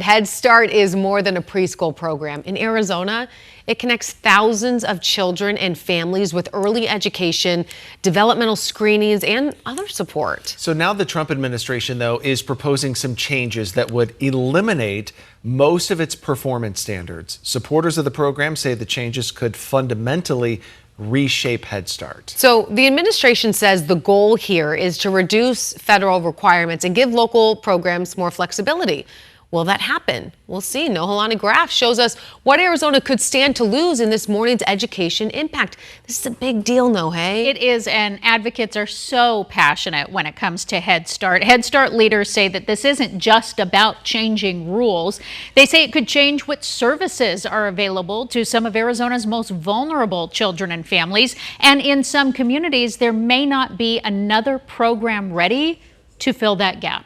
Head Start is more than a preschool program. In Arizona, it connects thousands of children and families with early education, developmental screenings, and other support. So now the Trump administration, though, is proposing some changes that would eliminate most of its performance standards. Supporters of the program say the changes could fundamentally reshape Head Start. So the administration says the goal here is to reduce federal requirements and give local programs more flexibility. Will that happen? We'll see. Nohelani Graf shows us what Arizona could stand to lose in this morning's education impact. This is a big deal, Nohe. It is, and advocates are so passionate when it comes to Head Start. Head Start leaders say that this isn't just about changing rules. They say it could change what services are available to some of Arizona's most vulnerable children and families. And in some communities, there may not be another program ready to fill that gap.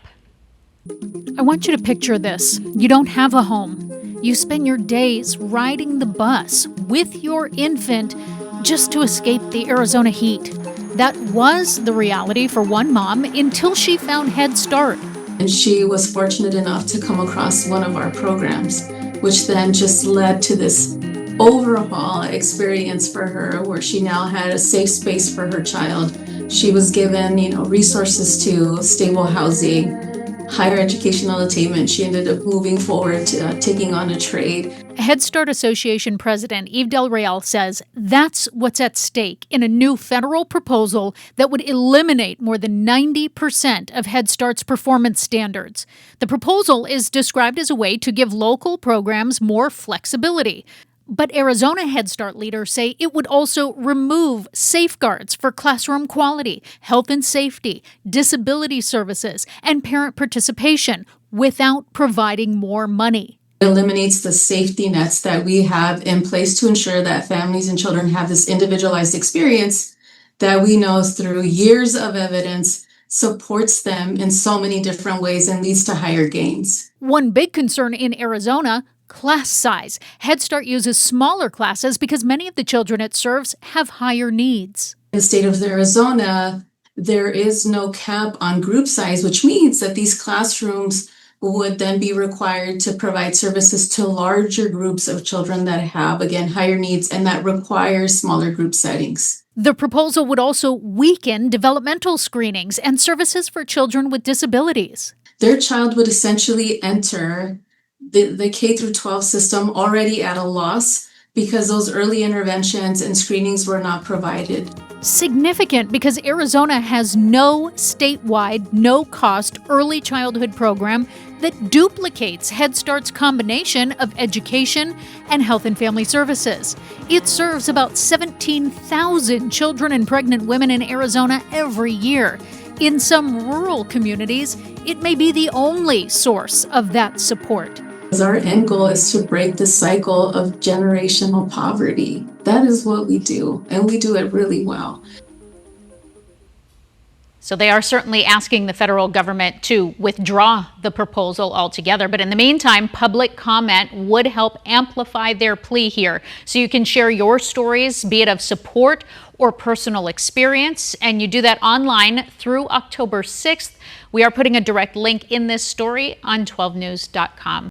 I want you to picture this. You don't have a home. You spend your days riding the bus with your infant just to escape the Arizona heat. That was the reality for one mom until she found Head Start. And she was fortunate enough to come across one of our programs, which then just led to this overhaul experience for her, where she now had a safe space for her child. She was given, resources to stable housing, higher educational attainment. She ended up moving forward to taking on a trade. Head Start Association President Eve Del Real says that's what's at stake in a new federal proposal that would eliminate more than 90% of Head Start's performance standards. The proposal is described as a way to give local programs more flexibility. But Arizona Head Start leaders say it would also remove safeguards for classroom quality, health and safety, disability services, and parent participation without providing more money. It eliminates the safety nets that we have in place to ensure that families and children have this individualized experience that we know through years of evidence supports them in so many different ways and leads to higher gains. One big concern in Arizona: class size. Head Start uses smaller classes because many of the children it serves have higher needs. In the state of Arizona, there is no cap on group size, which means that these classrooms would then be required to provide services to larger groups of children that have, again, higher needs, and that requires smaller group settings. The proposal would also weaken developmental screenings and services for children with disabilities. Their child would essentially enter the K through 12 system already at a loss because those early interventions and screenings were not provided. Significant because Arizona has no statewide, no-cost early childhood program that duplicates Head Start's combination of education and health and family services. It serves about 17,000 children and pregnant women in Arizona every year. In some rural communities, it may be the only source of that support. Our end goal is to break the cycle of generational poverty. That is what we do, and we do it really well. So they are certainly asking the federal government to withdraw the proposal altogether. But in the meantime, public comment would help amplify their plea here. So you can share your stories, be it of support or personal experience, and you do that online through October 6th. We are putting a direct link in this story on 12news.com.